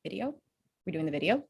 Video? We're doing the video?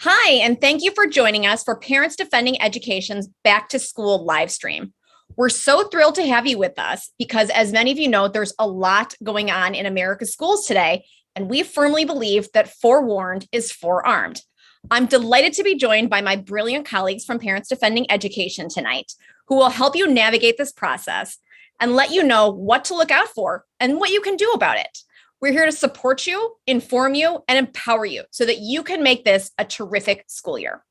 Hi, and thank you for joining us for Parents Defending Education's Back to School live stream. We're so thrilled to have you with us because, as many of you know, there's a lot going on in America's schools today, and we firmly believe that forewarned is forearmed. I'm delighted to be joined by my brilliant colleagues from Parents Defending Education tonight, who will help you navigate this process and let you know what to look out for and what you can do about it. We're here to support you, inform you, and empower you so that you can make this a terrific school year.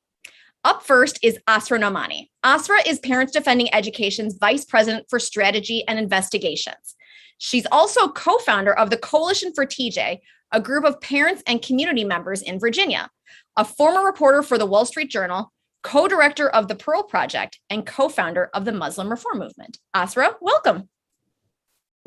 Up first is Asra Nomani. Asra is Parents Defending Education's Vice President for Strategy and Investigations. She's also co-founder of the Coalition for TJ, a group of parents and community members in Virginia, a former reporter for the Wall Street Journal, co-director of the Pearl Project, and co-founder of the Muslim Reform Movement. Asra, welcome.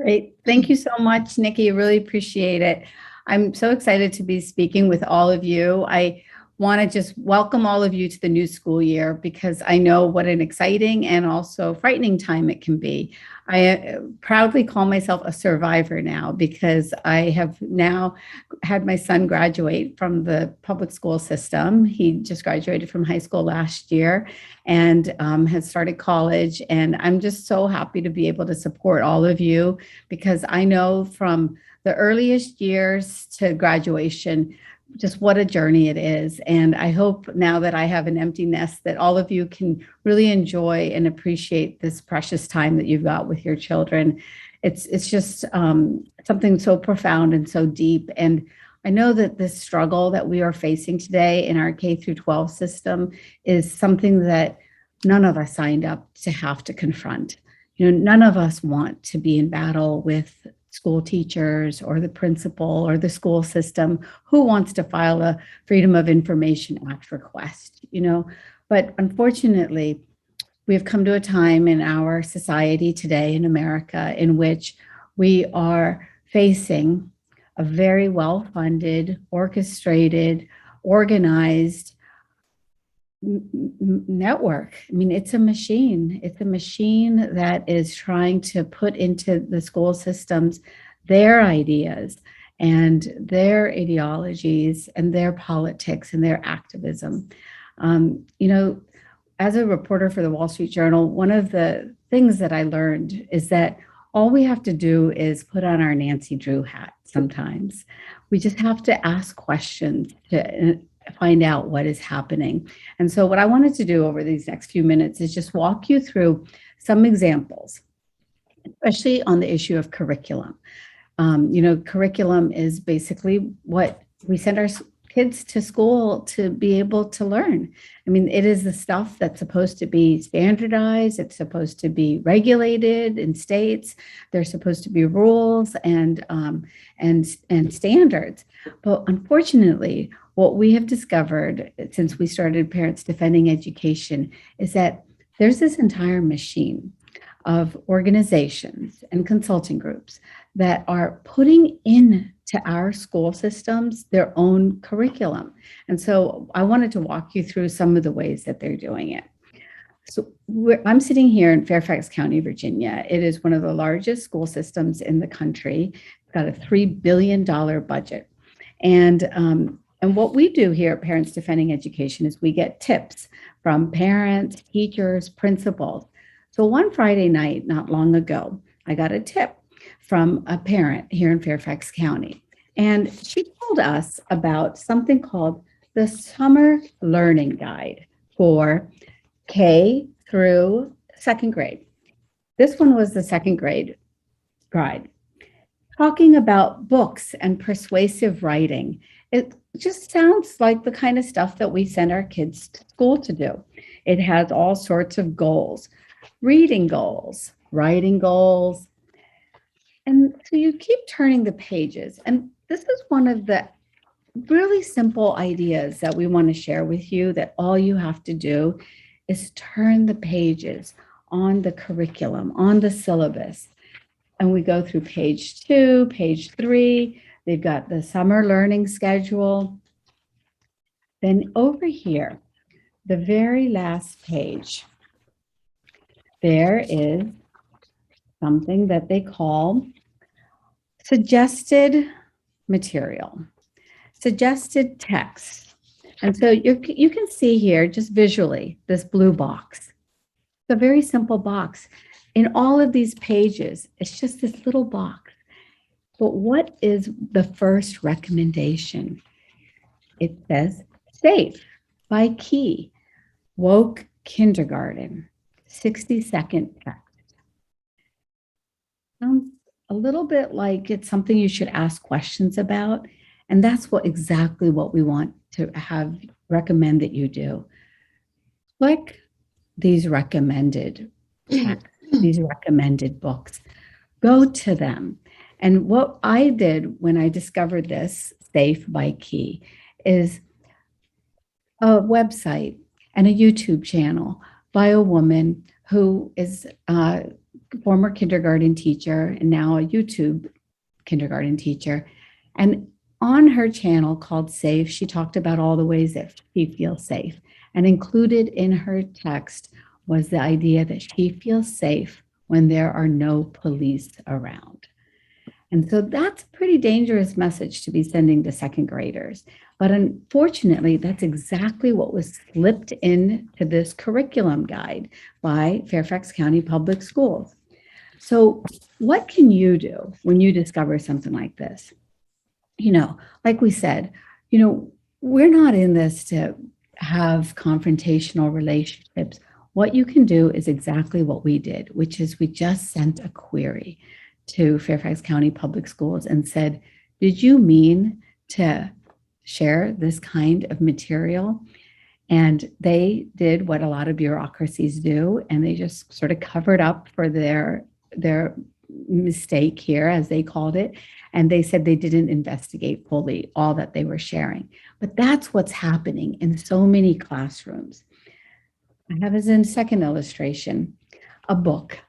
Great. Thank you so much, Nikki. Really appreciate it. I'm so excited to be speaking with all of you. I want to just welcome all of you to the new school year because I know what an exciting and also frightening time it can be. I proudly call myself a survivor now because I have now had my son graduate from the public school system. He just graduated from high school last year and has started college. And I'm just so happy to be able to support all of you because I know from the earliest years to graduation, just what a journey it is. And I hope now that I have an empty nest that all of you can really enjoy and appreciate this precious time that you've got with your children. It's just something so profound and so deep. And I know that this struggle that we are facing today in our K through 12 system is something that none of us signed up to have to confront. You know, none of us want to be in battle with school teachers or the principal or the school system. Who wants to file a Freedom of Information Act request, you know? But unfortunately, we've come to a time in our society today in America in which we are facing a very well-funded, orchestrated, organized network. I mean, it's a machine. It's a machine that is trying to put into the school systems their ideas and their ideologies and their politics and their activism. You know, as a reporter for the Wall Street Journal, one of the things that I learned is that all we have to do is put on our Nancy Drew hat sometimes. We just have to ask questions to find out what is happening. And so what I wanted to do over these next few minutes is just walk you through some examples, especially on the issue of curriculum. You know, curriculum is basically what we send our kids to school to be able to learn. I mean, it is the stuff that's supposed to be standardized. It's supposed to be regulated in states. There's supposed to be rules and standards. But unfortunately, what we have discovered since we started Parents Defending Education is that there's this entire machine of organizations and consulting groups that are putting into our school systems their own curriculum. And so I wanted to walk you through some of the ways that they're doing it. So I'm sitting here in Fairfax County, Virginia. It is one of the largest school systems in the country. It's got a $3 billion budget. And what we do here at Parents Defending Education is we get tips from parents, teachers, principals. So one Friday night, not long ago, I got a tip from a parent here in Fairfax County. And she told us about something called the Summer Learning Guide for K through second grade. This one was the second grade guide, talking about books and persuasive writing. It just sounds like the kind of stuff that we send our kids to school to do. It has all sorts of goals, reading goals, writing goals. And so you keep turning the pages. And this is one of the really simple ideas that we want to share with you, that all you have to do is turn the pages on the curriculum, on the syllabus. And we go through page 2, page 3. They've got the summer learning schedule. Then over here, the very last page, there is something that they call suggested material, suggested text. And so you can see here just visually this blue box. It's a very simple box. In all of these pages, it's just this little box. But what is the first recommendation? It says SAFE by Key, Woke Kindergarten, 60-second text. Sounds a little bit like it's something you should ask questions about. And that's exactly what we want to recommend that you do. Click these recommended texts, these recommended books. Go to them. And what I did when I discovered this, Safe by Key, is a website and a YouTube channel by a woman who is a former kindergarten teacher and now a YouTube kindergarten teacher. And on her channel called Safe, she talked about all the ways that she feels safe. And included in her text was the idea that she feels safe when there are no police around. And so that's a pretty dangerous message to be sending to second graders. But unfortunately, that's exactly what was slipped into this curriculum guide by Fairfax County Public Schools. So what can you do when you discover something like this? Like we said, we're not in this to have confrontational relationships. What you can do is exactly what we did, which is we just sent a query to Fairfax County Public Schools and said, did you mean to share this kind of material? And they did what a lot of bureaucracies do, and they just sort of covered up for their mistake here, as they called it. And they said they didn't investigate fully all that they were sharing. But that's what's happening in so many classrooms. I have as in second illustration, a book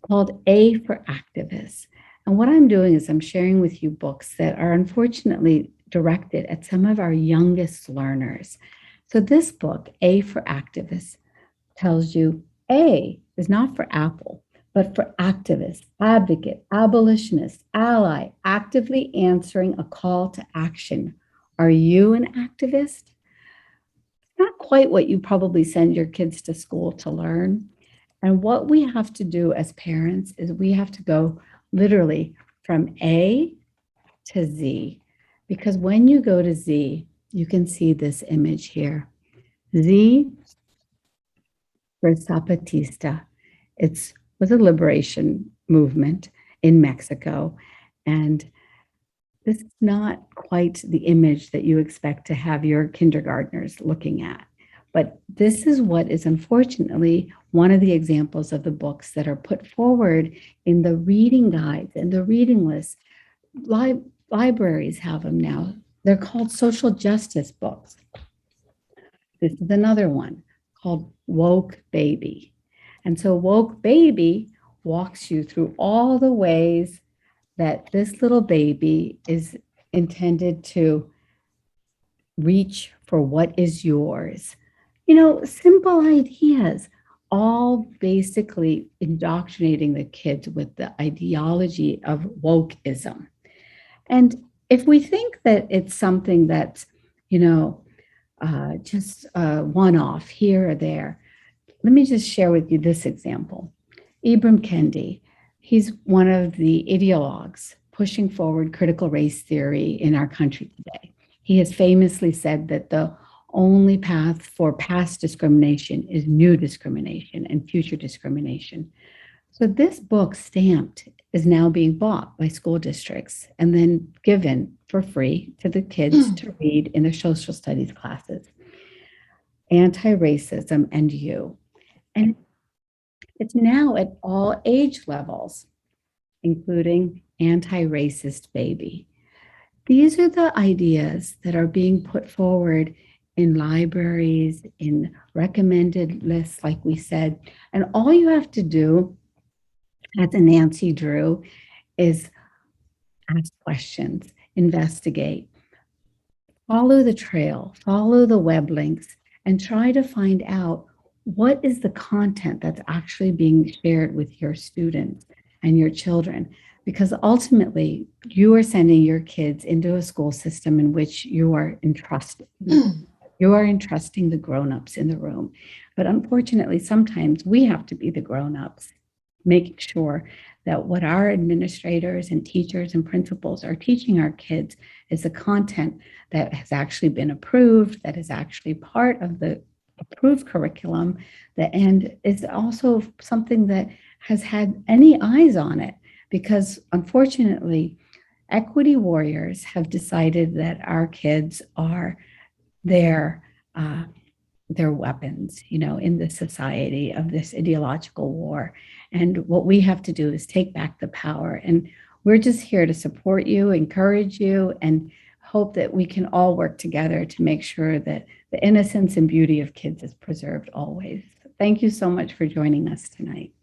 called A for Activists. And what I'm doing is I'm sharing with you books that are unfortunately directed at some of our youngest learners. So this book, A for Activists, tells you A is not for Apple, but for activist, advocate, abolitionist, ally, actively answering a call to action. Are you an activist? Not quite what you probably send your kids to school to learn. And what we have to do as parents is we have to go literally from A to Z. Because when you go to Z, you can see this image here. Z for Zapatista. It was a liberation movement in Mexico. And this is not quite the image that you expect to have your kindergartners looking at. But this is what is unfortunately one of the examples of the books that are put forward in the reading guides and the reading lists. Libraries have them now. They're called social justice books. This is another one called Woke Baby. And so Woke Baby walks you through all the ways that this little baby is intended to reach for what is yours. Simple ideas, all basically indoctrinating the kids with the ideology of wokeism. And if we think that it's something that's, just one-off here or there, let me just share with you this example. Ibram Kendi, he's one of the ideologues pushing forward critical race theory in our country today. He has famously said that the only path for past discrimination is new discrimination and future discrimination. So this book, Stamped, is now being bought by school districts and then given for free to the kids to read in their social studies classes. Anti-Racism and You. And it's now at all age levels, including Anti-Racist Baby. These are the ideas that are being put forward in libraries, in recommended lists, like we said. And all you have to do as a Nancy Drew is ask questions, investigate, follow the trail, follow the web links, and try to find out what is the content that's actually being shared with your students and your children. Because ultimately, you are sending your kids into a school system in which you are entrusted. You are entrusting the grown-ups in the room. But unfortunately, sometimes we have to be the grown-ups, making sure that what our administrators and teachers and principals are teaching our kids is the content that has actually been approved, that is actually part of the approved curriculum, and is also something that has had any eyes on it. Because unfortunately, equity warriors have decided that our kids are their weapons, in the society of this ideological war. And what we have to do is take back the power. And we're just here to support you, encourage you, and hope that we can all work together to make sure that the innocence and beauty of kids is preserved always. Thank you so much for joining us tonight.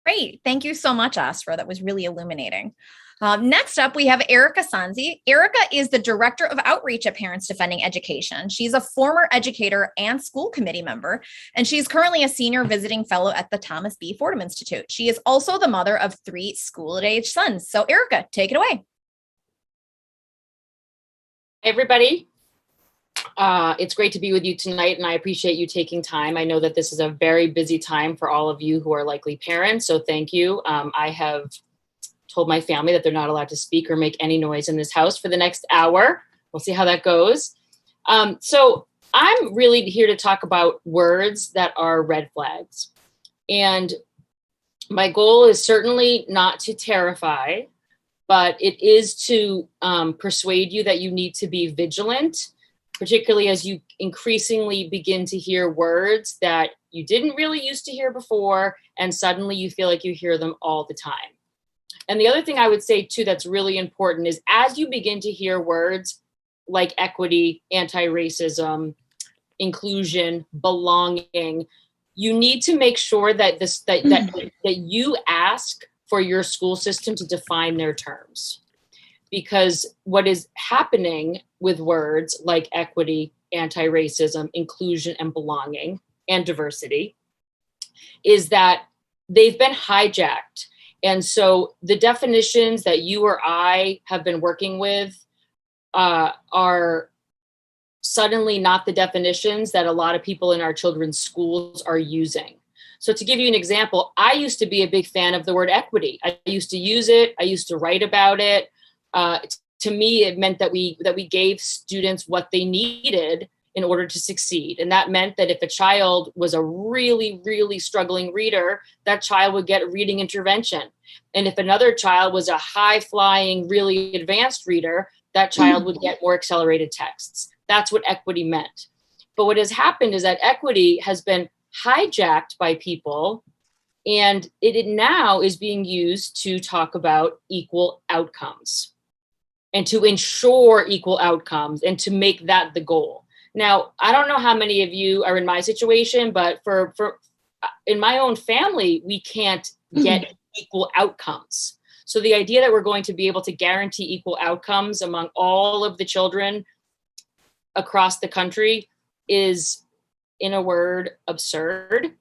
Great. Thank you so much, Asra. That was really illuminating. Next up, we have Erica Sanzi. Erica is the Director of Outreach at Parents Defending Education. She's a former educator and school committee member, and she's currently a senior visiting fellow at the Thomas B. Fordham Institute. She is also the mother of 3 school-age sons. So Erica, take it away. Hey, everybody. It's great to be with you tonight, and I appreciate you taking time. I know that this is a very busy time for all of you who are likely parents, so thank you. I have told my family that they're not allowed to speak or make any noise in this house for the next hour. We'll see how that goes. So I'm really here to talk about words that are red flags. And my goal is certainly not to terrify, but it is to persuade you that you need to be vigilant, particularly as you increasingly begin to hear words that you didn't really used to hear before, and suddenly you feel like you hear them all the time. And the other thing I would say too that's really important is as you begin to hear words like equity, anti-racism, inclusion, belonging, you need to make sure that that you ask for your school system to define their terms. Because what is happening with words like equity, anti-racism, inclusion, and belonging, and diversity, is that they've been hijacked. And so the definitions that you or I have been working with are suddenly not the definitions that a lot of people in our children's schools are using. So to give you an example, I used to be a big fan of the word equity. I used to use it. I used to write about it. To me, it meant that we gave students what they needed in order to succeed. And that meant that if a child was a really, really struggling reader, that child would get reading intervention. And if another child was a high-flying, really advanced reader, that child would get more accelerated texts. That's what equity meant. But what has happened is that equity has been hijacked by people, and it now is being used to talk about equal outcomes and to ensure equal outcomes and to make that the goal. Now, I don't know how many of you are in my situation, but for in my own family, we can't get equal outcomes. So the idea that we're going to be able to guarantee equal outcomes among all of the children across the country is, in a word, absurd.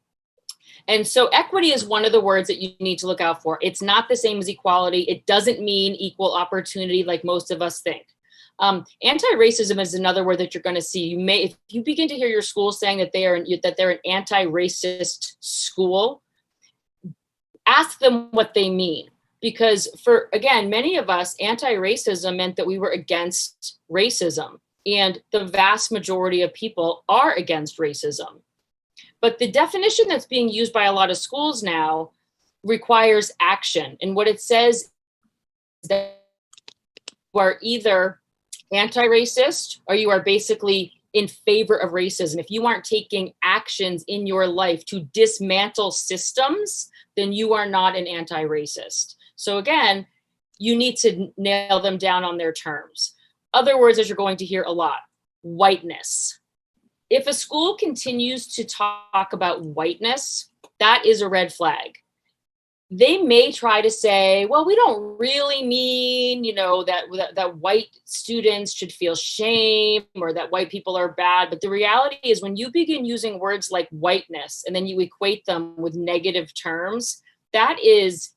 And so equity is one of the words that you need to look out for. It's not the same as equality. It doesn't mean equal opportunity like most of us think. Anti-racism is another word that you're going to see. You may, if you begin to hear your school saying that they're an anti-racist school, ask them what they mean. Because again, many of us, anti-racism meant that we were against racism. And the vast majority of people are against racism. But the definition that's being used by a lot of schools now requires action. And what it says is that you are either anti-racist or you are basically in favor of racism. If you aren't taking actions in your life to dismantle systems, then you are not an anti-racist. So again, you need to nail them down on their terms. Other words that you're going to hear a lot: whiteness. If a school continues to talk about whiteness, that is a red flag. They may try to say, well, we don't really mean, that white students should feel shame or that white people are bad. But the reality is when you begin using words like whiteness and then you equate them with negative terms, it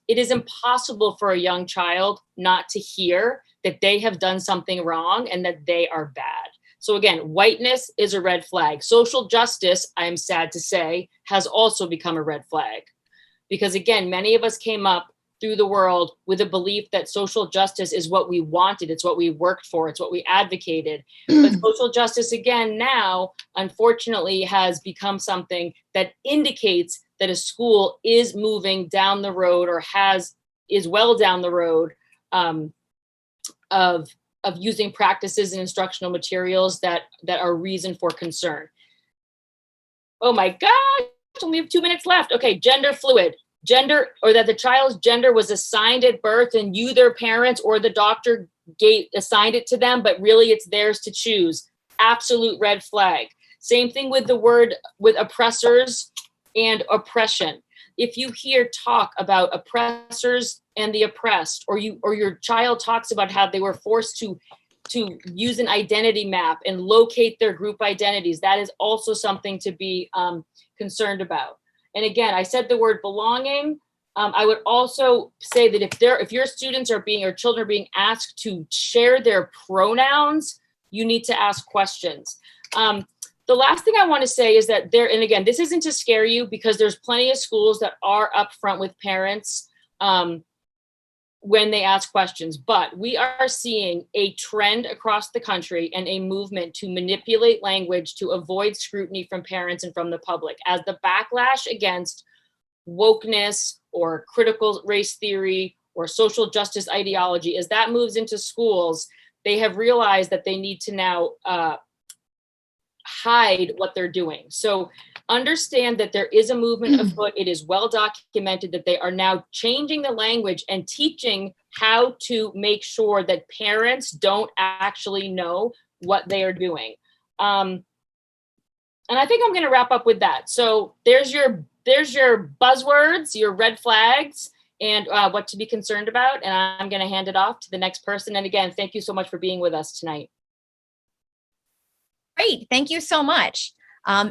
is impossible for a young child not to hear that they have done something wrong and that they are bad. So again, whiteness is a red flag. Social justice, I am sad to say, has also become a red flag. Because again, many of us came up through the world with a belief that social justice is what we wanted. It's what we worked for. It's what we advocated. But social justice, again, now, unfortunately, has become something that indicates that a school is moving down the road or is well down the road of using practices and instructional materials that are reason for concern. Oh my gosh, only have 2 minutes left. Okay, gender fluid. Gender, or that the child's gender was assigned at birth and you, their parents, or the doctor assigned it to them, but really it's theirs to choose. Absolute red flag. Same thing with the word, with oppressors and oppression. If you hear talk about oppressors and the oppressed, or your child talks about how they were forced to use an identity map and locate their group identities, that is also something to be concerned about. And again, I said the word belonging. I would also say that if your students or children are being asked to share their pronouns, you need to ask questions. The last thing I want to say is that and again, this isn't to scare you, because there's plenty of schools that are upfront with parents when they ask questions, but we are seeing a trend across the country and a movement to manipulate language to avoid scrutiny from parents and from the public, as the backlash against wokeness or critical race theory or social justice ideology, as that moves into schools, they have realized that they need to now hide what they're doing. So understand that there is a movement afoot. It is well documented that they are now changing the language and teaching how to make sure that parents don't actually know what they are doing. And I think I'm going to wrap up with that. So there's your buzzwords, your red flags, and what to be concerned about. And I'm going to hand it off to the next person. And again, thank you so much for being with us tonight. Great. Thank you so much.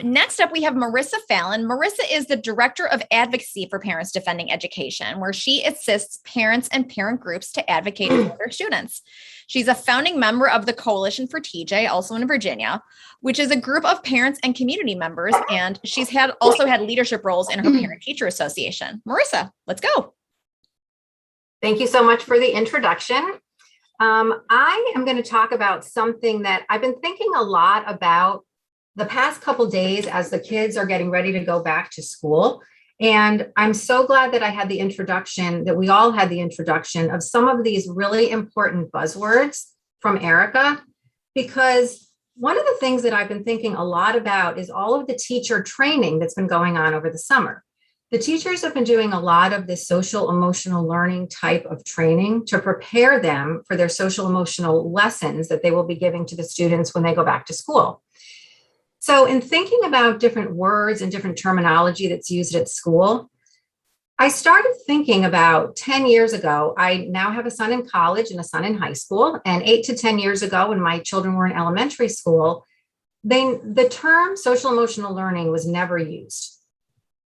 Next up, we have Marissa Fallon. Marissa is the Director of Advocacy for Parents Defending Education, where she assists parents and parent groups to advocate for their students. She's a founding member of the Coalition for TJ, also in Virginia, which is a group of parents and community members, and she's also had leadership roles in her Parent-Teacher Association. Marissa, let's go. Thank you so much for the introduction. I am going to talk about something that I've been thinking a lot about the past couple days as the kids are getting ready to go back to school. And I'm so glad that I had the introduction, that we all had the introduction of some of these really important buzzwords from Erica, because one of the things that I've been thinking a lot about is all of the teacher training that's been going on over the summer. The teachers have been doing a lot of this social emotional learning type of training to prepare them for their social emotional lessons that they will be giving to the students when they go back to school. So in thinking about different words and different terminology that's used at school, I started thinking about 10 years ago. I now have a son in college and a son in high school. And 8 to 10 years ago, when my children were in elementary school, the term social emotional learning was never used.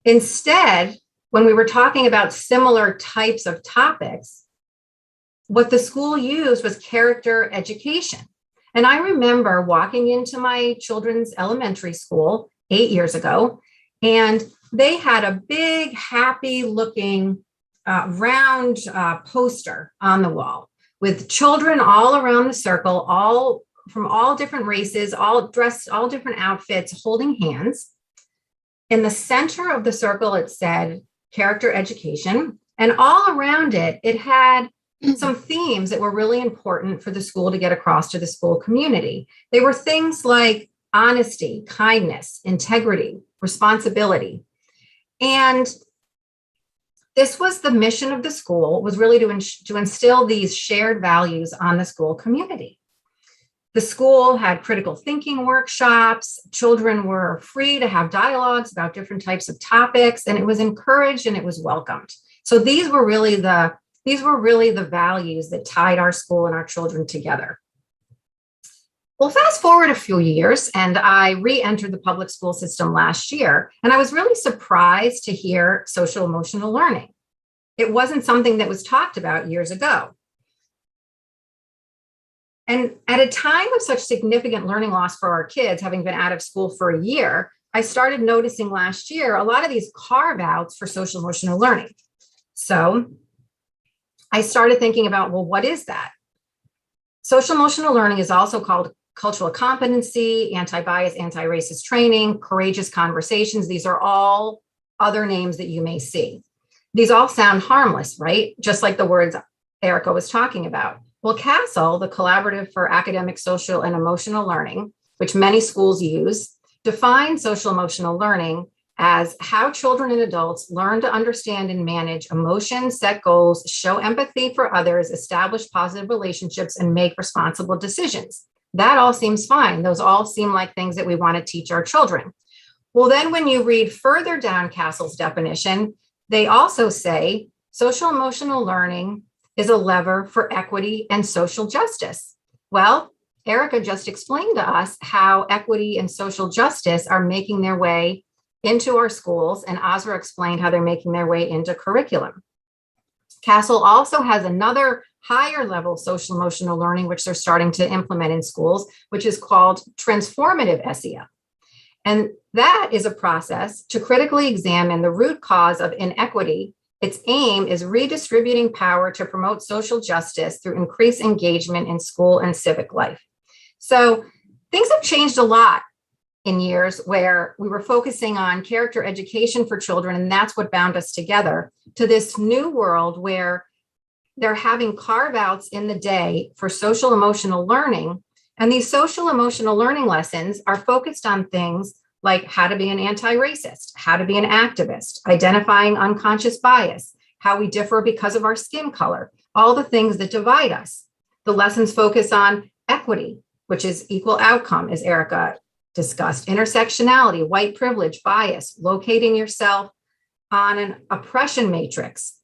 Instead, when we were talking about similar types of topics, what the school used was character education. And I remember walking into my children's elementary school 8 years ago, and they had a big, happy looking round poster on the wall with children all around the circle, all from all different races, all dressed, all different outfits, holding hands. In the center of the circle, it said character education. And all around it, it had some themes that were really important for the school to get across to the school community. They were things like honesty, kindness, integrity, responsibility. And this was the mission of the school, was really to instill these shared values on the school community. The school had critical thinking workshops. Children were free to have dialogues about different types of topics, and it was encouraged and it was welcomed. So these were really the values that tied our school and our children together. Well, fast forward a few years, and I re-entered the public school system last year, and I was really surprised to hear social emotional learning. It wasn't something that was talked about years ago. And at a time of such significant learning loss for our kids, having been out of school for a year, I started noticing last year a lot of these carve-outs for social emotional learning. So I started thinking about, well, what is that? Social emotional learning is also called cultural competency, anti-bias, anti-racist training, courageous conversations. These are all other names that you may see. These all sound harmless, right? Just like the words Erica was talking about. Well, CASEL, the Collaborative for Academic, Social, and Emotional Learning, which many schools use, defines social emotional learning as how children and adults learn to understand and manage emotions, set goals, show empathy for others, establish positive relationships, and make responsible decisions. That all seems fine. Those all seem like things that we want to teach our children. Well, then when you read further down CASEL's definition, they also say social emotional learning is a lever for equity and social justice. Well, Erica just explained to us how equity and social justice are making their way into our schools, and Azra explained how they're making their way into curriculum. CASEL also has another higher level social emotional learning, which they're starting to implement in schools, which is called transformative SEL. And that is a process to critically examine the root cause of inequity. Its aim is redistributing power to promote social justice through increased engagement in school and civic life. So things have changed a lot in years where we were focusing on character education for children, and that's what bound us together, to this new world where they're having carve-outs in the day for social emotional learning. And these social emotional learning lessons are focused on things like how to be an anti-racist, how to be an activist, identifying unconscious bias, how we differ because of our skin color, all the things that divide us. The lessons focus on equity, which is equal outcome, as Erica discussed, intersectionality, white privilege, bias, locating yourself on an oppression matrix.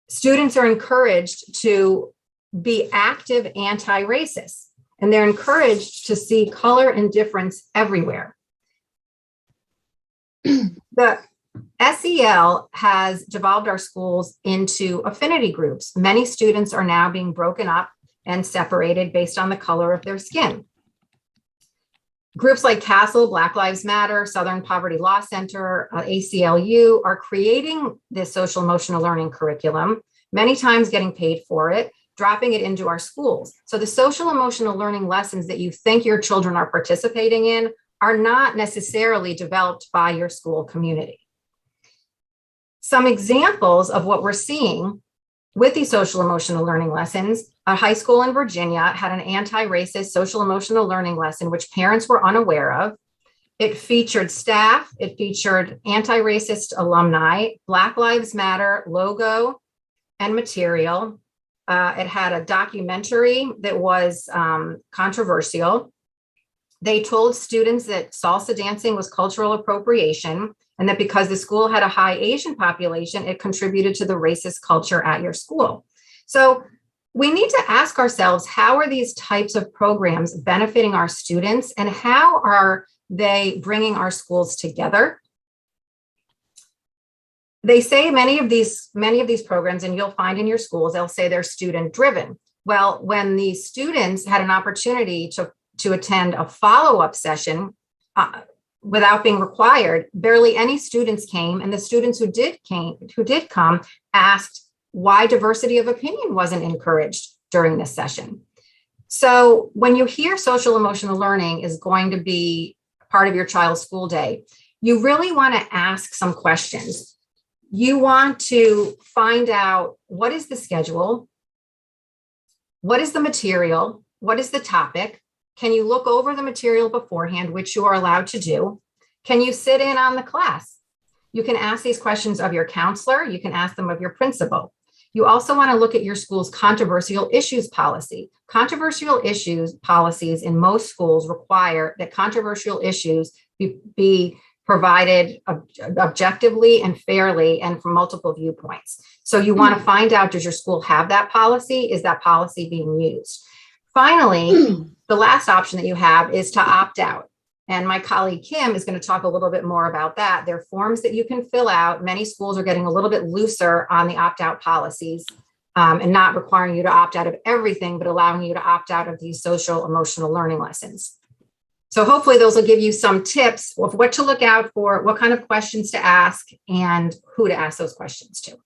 Students are encouraged to be active anti-racists, and they're encouraged to see color and difference everywhere. The SEL has devolved our schools into affinity groups. Many students are now being broken up and separated based on the color of their skin. Groups like CASEL, Black Lives Matter, Southern Poverty Law Center, ACLU are creating this social emotional learning curriculum, many times getting paid for it, dropping it into our schools. So the social emotional learning lessons that you think your children are participating in are not necessarily developed by your school community. Some examples of what we're seeing with these social emotional learning lessons, a high school in Virginia had an anti-racist social emotional learning lesson, which parents were unaware of. It featured staff, it featured anti-racist alumni, Black Lives Matter logo and material. It had a documentary that was controversial. They told students that salsa dancing was cultural appropriation, and that because the school had a high Asian population, it contributed to the racist culture at your school. So we need to ask ourselves, how are these types of programs benefiting our students, and how are they bringing our schools together? They say many of these programs, and you'll find in your schools, they'll say they're student driven. Well, when the students had an opportunity to attend a follow-up session without being required, barely any students came, and the students who did come asked why diversity of opinion wasn't encouraged during this session. So when you hear social emotional learning is going to be part of your child's school day, you really want to ask some questions. You want to find out, what is the schedule? What is the material? What is the topic? Can you look over the material beforehand, which you are allowed to do? Can you sit in on the class? You can ask these questions of your counselor. You can ask them of your principal. You also want to look at your school's controversial issues policy. Controversial issues policies in most schools require that controversial issues be provided objectively and fairly and from multiple viewpoints. So you want to find out, does your school have that policy? Is that policy being used? Finally, the last option that you have is to opt out. And my colleague Kim is going to talk a little bit more about that. There are forms that you can fill out. Many schools are getting a little bit looser on the opt-out policies and not requiring you to opt out of everything, but allowing you to opt out of these social emotional learning lessons. So hopefully those will give you some tips of what to look out for, what kind of questions to ask, and who to ask those questions to.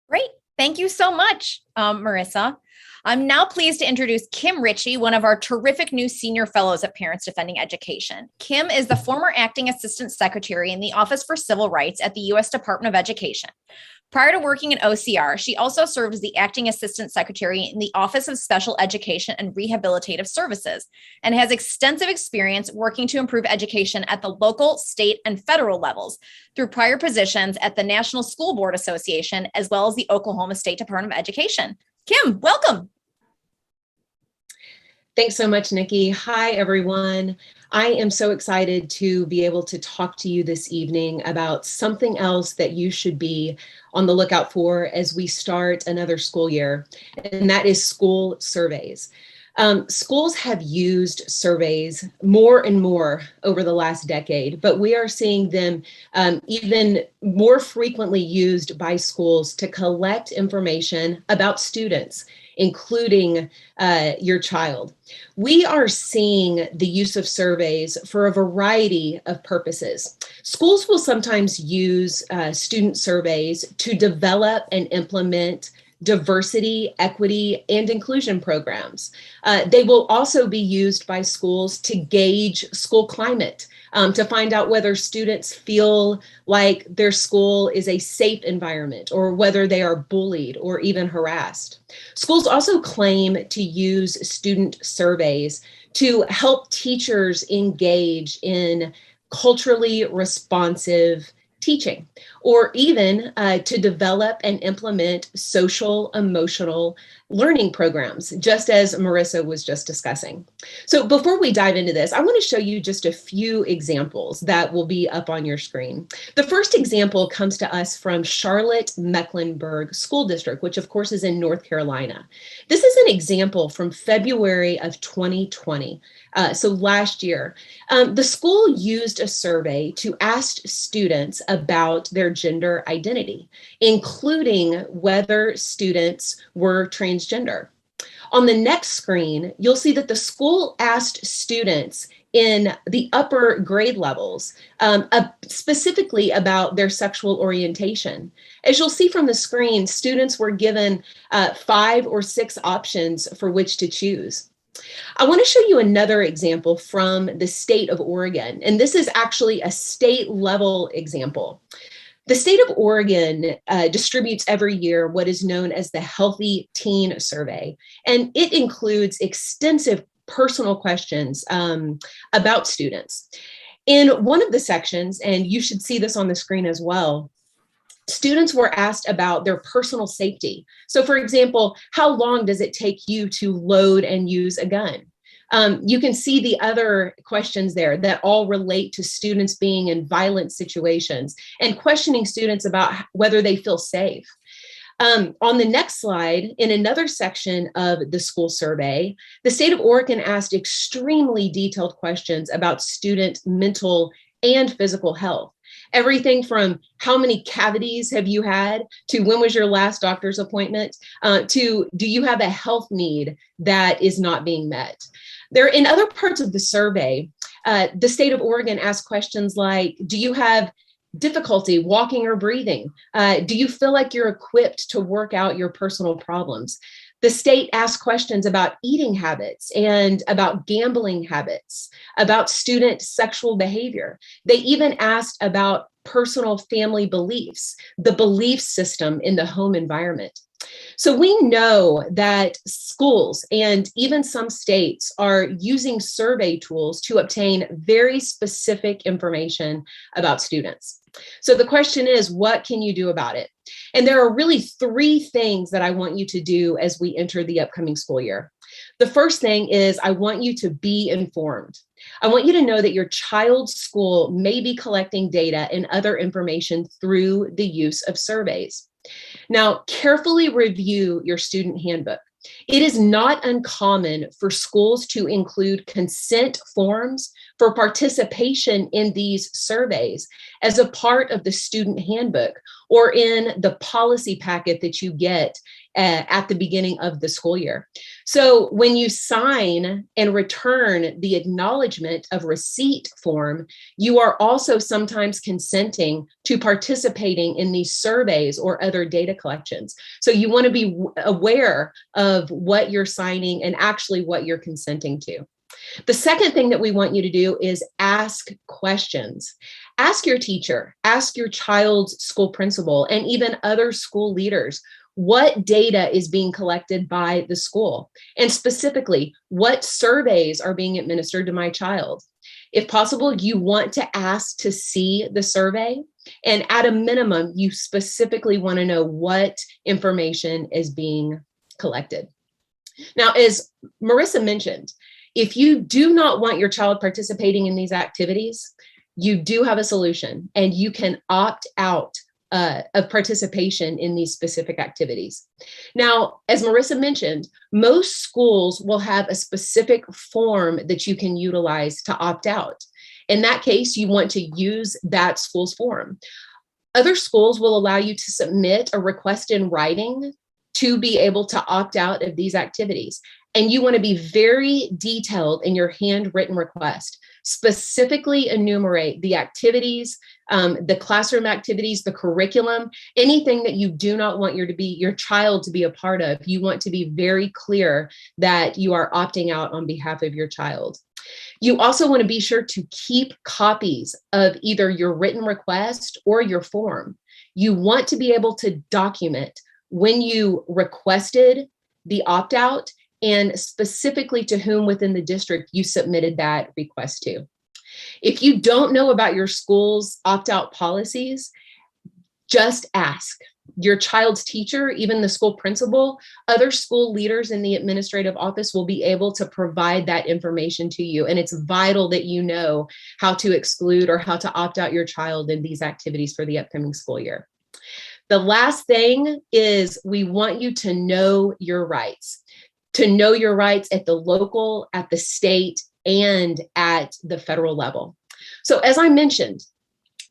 Great. Thank you so much, Marissa. I'm now pleased to introduce Kim Ritchie, one of our terrific new senior fellows at Parents Defending Education. Kim is the former acting assistant secretary in the Office for Civil Rights at the U.S. Department of Education. Prior to working in OCR, she also served as the acting assistant secretary in the Office of Special Education and Rehabilitative Services, and has extensive experience working to improve education at the local, state, and federal levels through prior positions at the National School Board Association, as well as the Oklahoma State Department of Education. Kim, welcome. Thanks so much, Nikki. Hi, everyone. I am so excited to be able to talk to you this evening about something else that you should be on the lookout for as we start another school year, and that is school surveys. Schools have used surveys more and more over the last decade, but we are seeing them even more frequently used by schools to collect information about students, including your child. We are seeing the use of surveys for a variety of purposes. Schools will sometimes use student surveys to develop and implement diversity, equity, and inclusion programs. They will also be used by schools to gauge school climate, to find out whether students feel like their school is a safe environment or whether they are bullied or even harassed. Schools also claim to use student surveys to help teachers engage in culturally responsive teaching, or even to develop and implement social emotional learning programs, just as Marissa was just discussing. So before we dive into this, I want to show you just a few examples that will be up on your screen. The first example comes to us from Charlotte-Mecklenburg School District, which of course is in North Carolina. This is an example from February of 2020. So last year, the school used a survey to ask students about their gender identity, including whether students were transgender. On the next screen, you'll see that the school asked students in the upper grade levels specifically about their sexual orientation. As you'll see from the screen, students were given 5 or 6 options for which to choose. I want to show you another example from the state of Oregon, and this is actually a state level example. The state of Oregon distributes every year what is known as the Healthy Teen Survey, and it includes extensive personal questions about students. In one of the sections, and you should see this on the screen as well, students were asked about their personal safety. So for example, how long does it take you to load and use a gun? You can see the other questions there that all relate to students being in violent situations and questioning students about whether they feel safe. On the next slide, in another section of the school survey, the state of Oregon asked extremely detailed questions about student mental and physical health. Everything from how many cavities have you had to when was your last doctor's appointment to do you have a health need that is not being met. There, in other parts of the survey, the state of Oregon asked questions like, do you have difficulty walking or breathing? Do you feel like you're equipped to work out your personal problems? The state asked questions about eating habits and about gambling habits, about student sexual behavior. They even asked about personal family beliefs, the belief system in the home environment. So we know that schools and even some states are using survey tools to obtain very specific information about students. So the question is, what can you do about it? And there are really three things that I want you to do as we enter the upcoming school year. The first thing is I want you to be informed. I want you to know that your child's school may be collecting data and other information through the use of surveys. Now, carefully review your student handbook. It is not uncommon for schools to include consent forms for participation in these surveys as a part of the student handbook or in the policy packet that you get at the beginning of the school year. So when you sign and return the acknowledgement of receipt form, you are also sometimes consenting to participating in these surveys or other data collections. So you want to be aware of what you're signing and actually what you're consenting to. The second thing that we want you to do is ask questions. Ask your teacher, ask your child's school principal, and even other school leaders what data is being collected by the school, and specifically, what surveys are being administered to my child. If possible, you want to ask to see the survey, and at a minimum, you specifically want to know what information is being collected. Now, as Marissa mentioned, if you do not want your child participating in these activities, you do have a solution, and you can opt out of participation in these specific activities. Now, as Marissa mentioned, most schools will have a specific form that you can utilize to opt out. In that case, you want to use that school's form. Other schools will allow you to submit a request in writing to be able to opt out of these activities. And you want to be very detailed in your handwritten request. Specifically enumerate the activities, the classroom activities, the curriculum, anything that you do not want your child to be a part of. You want to be very clear that you are opting out on behalf of your child. You also want to be sure to keep copies of either your written request or your form. You want to be able to document when you requested the opt-out and specifically to whom within the district you submitted that request to. If you don't know about your school's opt-out policies, just ask your child's teacher, even the school principal. Other school leaders in the administrative office will be able to provide that information to you. And it's vital that you know how to exclude or how to opt out your child in these activities for the upcoming school year. The last thing is we want you to know your rights. To know your rights at the local, at the state, and at the federal level. So as I mentioned,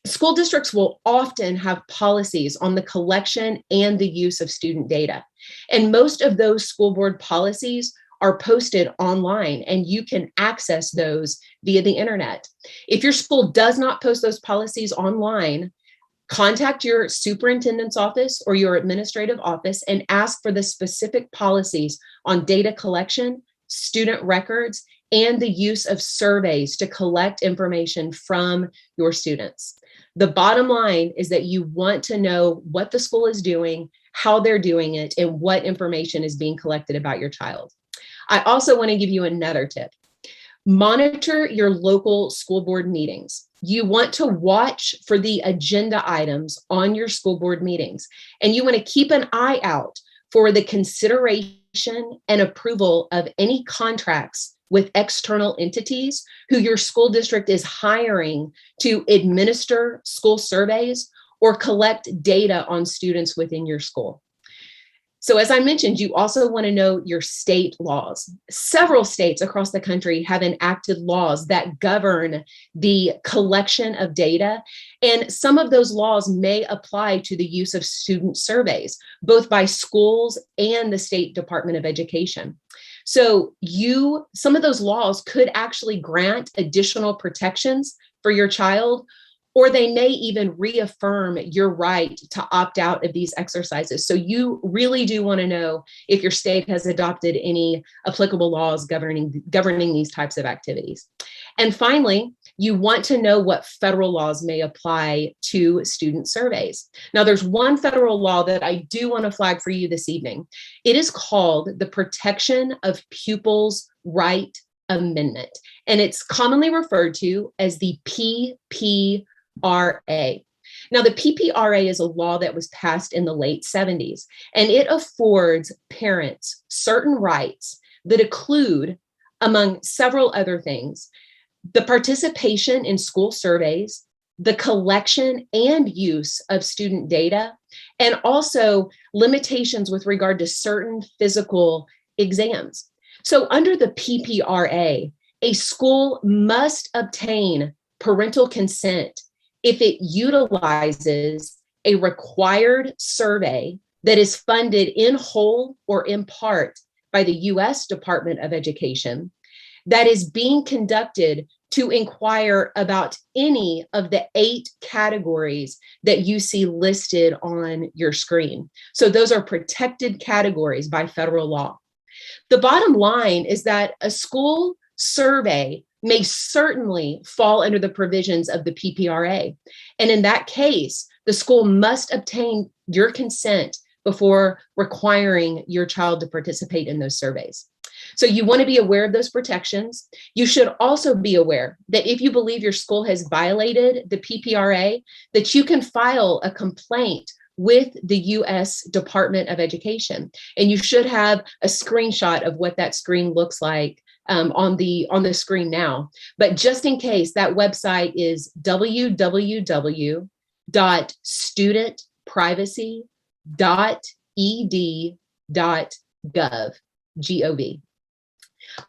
school districts will often have policies on the collection and the use of student data. And most of those school board policies are posted online, and you can access those via the internet. If your school does not post those policies online, contact your superintendent's office or your administrative office and ask for the specific policies on data collection student records, and the use of surveys to collect information from your students. The bottom line is that you want to know what the school is doing, how they're doing it, and what information is being collected about your child. I also want to give you another tip. Monitor your local school board meetings. You want to watch for the agenda items on your school board meetings, and you want to keep an eye out for the consideration and approval of any contracts with external entities who your school district is hiring to administer school surveys or collect data on students within your school. So as I mentioned, you also want to know your state laws. Several states across the country have enacted laws that govern the collection of data, and some of those laws may apply to the use of student surveys, both by schools and the State Department of Education. So some of those laws could actually grant additional protections for your child, or they may even reaffirm your right to opt out of these exercises. So you really do want to know if your state has adopted any applicable laws governing these types of activities. And finally, you want to know what federal laws may apply to student surveys. Now, there's one federal law that I do want to flag for you this evening. It is called the Protection of Pupils' Right Amendment, and it's commonly referred to as the PPRA. Now, the PPRA is a law that was passed in the late 70s, and it affords parents certain rights that include, among several other things, the participation in school surveys, the collection and use of student data, and also limitations with regard to certain physical exams. So under the PPRA, a school must obtain parental consent if it utilizes a required survey that is funded in whole or in part by the U.S. Department of Education, that is being conducted to inquire about any of the 8 categories that you see listed on your screen. So those are protected categories by federal law. The bottom line is that a school survey may certainly fall under the provisions of the PPRA. And in that case, the school must obtain your consent before requiring your child to participate in those surveys. So you want to be aware of those protections. You should also be aware that if you believe your school has violated the PPRA, that you can file a complaint with the U.S. Department of Education. And you should have a screenshot of what that screen looks like on the screen now. But just in case, that website is www.studentprivacy.ed.gov, G-O-V.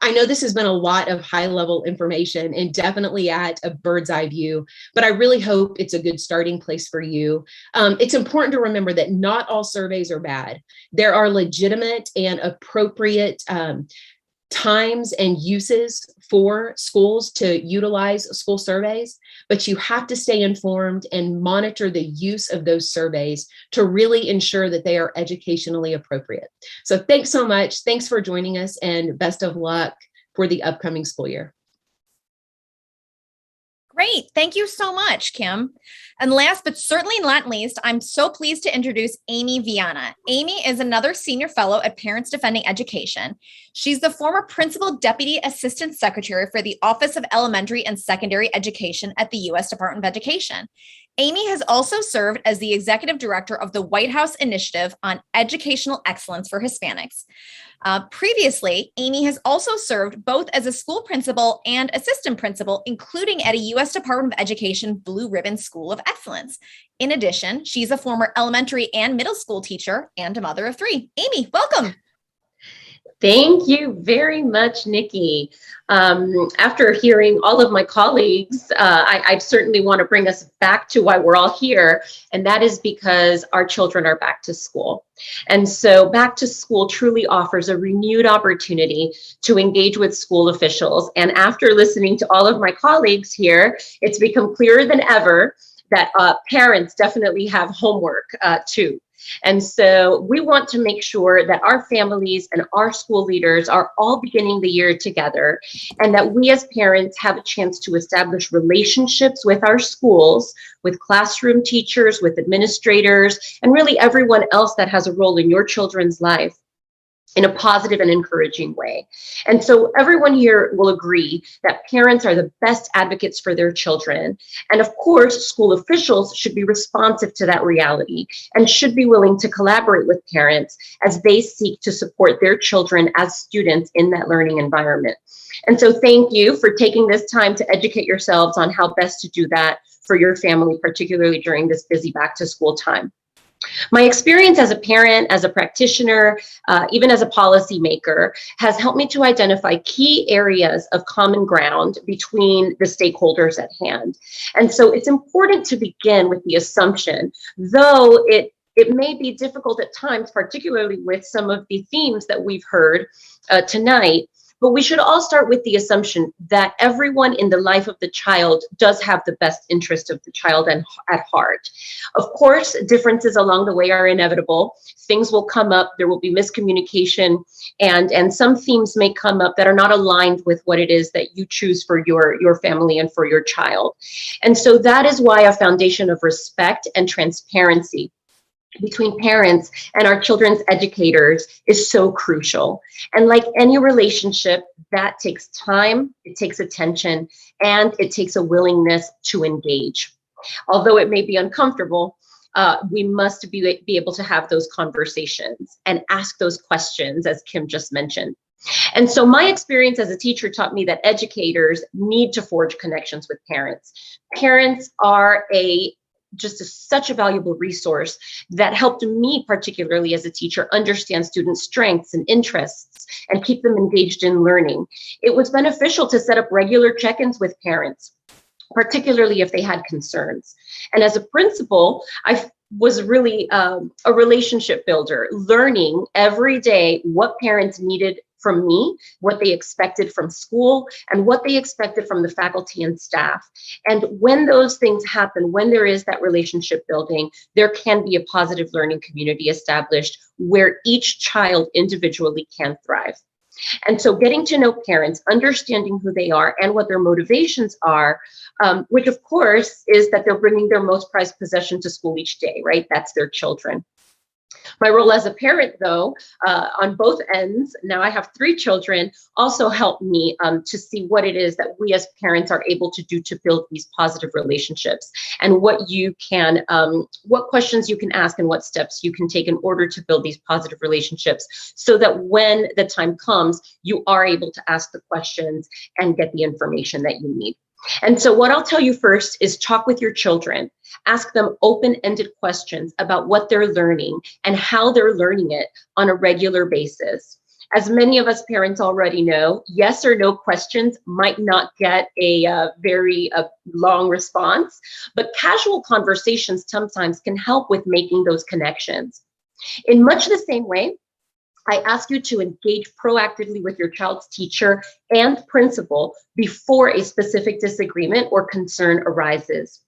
I know this has been a lot of high-level information and definitely at a bird's eye view, but I really hope it's a good starting place for you. It's important to remember that not all surveys are bad. There are legitimate and appropriate times and uses for schools to utilize school surveys, but you have to stay informed and monitor the use of those surveys to really ensure that they are educationally appropriate. So thanks so much. Thanks for joining us, and best of luck for the upcoming school year. Great. Thank you so much, Kim. And last but certainly not least, I'm so pleased to introduce Amy Viana. Amy is another senior fellow at Parents Defending Education. She's the former Principal Deputy Assistant Secretary for the Office of Elementary and Secondary Education at the U.S. Department of Education. Amy has also served as the Executive Director of the White House Initiative on Educational Excellence for Hispanics. Previously, Amy has also served both as a school principal and assistant principal, including at a U.S. Department of Education Blue Ribbon School of Excellence. In addition, she's a former elementary and middle school teacher and a mother of 3. Amy, welcome. Thank you very much, Nikki. After hearing all of my colleagues, I certainly want to bring us back to why we're all here, and that is because our children are back to school. And so back to school truly offers a renewed opportunity to engage with school officials. And after listening to all of my colleagues here, it's become clearer than ever that parents definitely have homework too. And so we want to make sure that our families and our school leaders are all beginning the year together, and that we as parents have a chance to establish relationships with our schools, with classroom teachers, with administrators, and really everyone else that has a role in your children's life in a positive and encouraging way. And so everyone here will agree that parents are the best advocates for their children. And of course, school officials should be responsive to that reality and should be willing to collaborate with parents as they seek to support their children as students in that learning environment. And so thank you for taking this time to educate yourselves on how best to do that for your family, particularly during this busy back to school time. My experience as a parent, as a practitioner, even as a policymaker, has helped me to identify key areas of common ground between the stakeholders at hand. And so it's important to begin with the assumption, though it may be difficult at times, particularly with some of the themes that we've heard tonight, but we should all start with the assumption that everyone in the life of the child does have the best interest of the child at heart. Of course, differences along the way are inevitable. Things will come up, there will be miscommunication, and some themes may come up that are not aligned with what it is that you choose for your family and for your child. And so that is why a foundation of respect and transparency between parents and our children's educators is so crucial. And like any relationship, that takes time, it takes attention, and it takes a willingness to engage. Although it may be uncomfortable, we must be able to have those conversations and ask those questions, as Kim just mentioned. And so my experience as a teacher taught me that educators need to forge connections with parents. Parents are such a valuable resource that helped me, particularly as a teacher, understand students' strengths and interests and keep them engaged in learning. It was beneficial to set up regular check-ins with parents, particularly if they had concerns. And as a principal, I was really a relationship builder, learning every day what parents needed from me, what they expected from school, and what they expected from the faculty and staff. And when those things happen, when there is that relationship building, there can be a positive learning community established where each child individually can thrive. And so getting to know parents, understanding who they are and what their motivations are, which of course is that they're bringing their most prized possession to school each day, right? That's their children. My role as a parent, though, on both ends, now I have 3 children, also helped me to see what it is that we as parents are able to do to build these positive relationships, and what questions you can ask and what steps you can take in order to build these positive relationships, so that when the time comes, you are able to ask the questions and get the information that you need. And so what I'll tell you first is talk with your children. Ask them open-ended questions about what they're learning and how they're learning it on a regular basis. As many of us parents already know, yes or no questions might not get a very long response, but casual conversations sometimes can help with making those connections. In much the same way, I ask you to engage proactively with your child's teacher and principal before a specific disagreement or concern arises.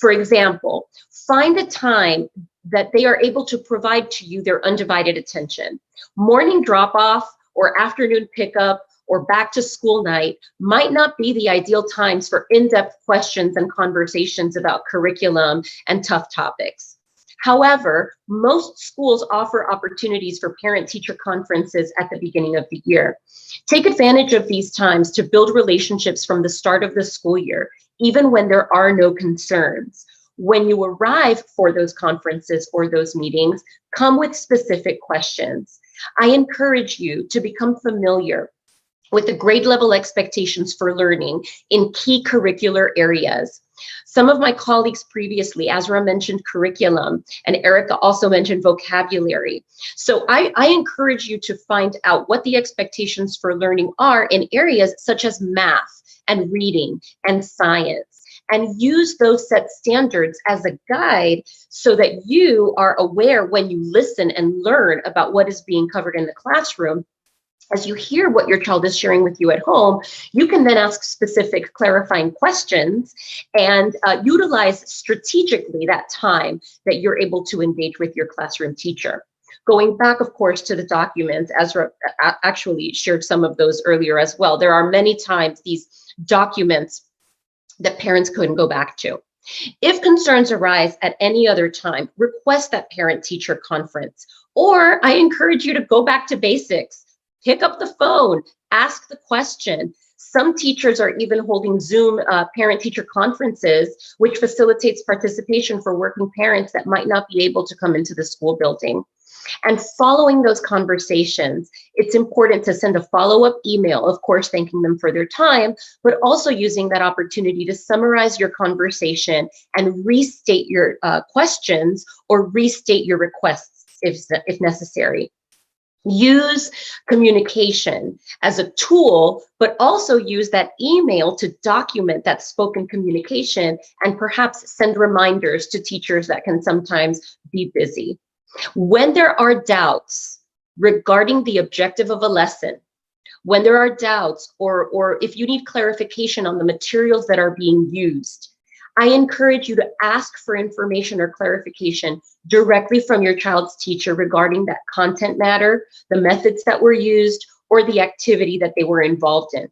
For example, find a time that they are able to provide to you their undivided attention. Morning drop-off or afternoon pickup or back to school night might not be the ideal times for in-depth questions and conversations about curriculum and tough topics. However, most schools offer opportunities for parent-teacher conferences at the beginning of the year. Take advantage of these times to build relationships from the start of the school year, even when there are no concerns. When you arrive for those conferences or those meetings, come with specific questions. I encourage you to become familiar with the grade level expectations for learning in key curricular areas. Some of my colleagues previously, Azra mentioned curriculum, and Erica also mentioned vocabulary. So I encourage you to find out what the expectations for learning are in areas such as math and reading and science, and use those set standards as a guide so that you are aware when you listen and learn about what is being covered in the classroom, As you hear what your child is sharing with you at home, you can then ask specific clarifying questions and utilize strategically that time that you're able to engage with your classroom teacher. Going back, of course, to the documents, Ezra actually shared some of those earlier as well. There are many times these documents that parents couldn't go back to. If concerns arise at any other time, request that parent-teacher conference, or I encourage you to go back to basics. Pick up the phone, ask the question. Some teachers are even holding Zoom parent-teacher conferences, which facilitates participation for working parents that might not be able to come into the school building. And following those conversations, it's important to send a follow-up email, of course, thanking them for their time, but also using that opportunity to summarize your conversation and restate your questions or restate your requests if necessary. Use communication as a tool, but also use that email to document that spoken communication and perhaps send reminders to teachers that can sometimes be busy. When there are doubts regarding the objective of a lesson, when there are doubts or if you need clarification on the materials that are being used, I encourage you to ask for information or clarification directly from your child's teacher regarding that content matter, the methods that were used, or the activity that they were involved in.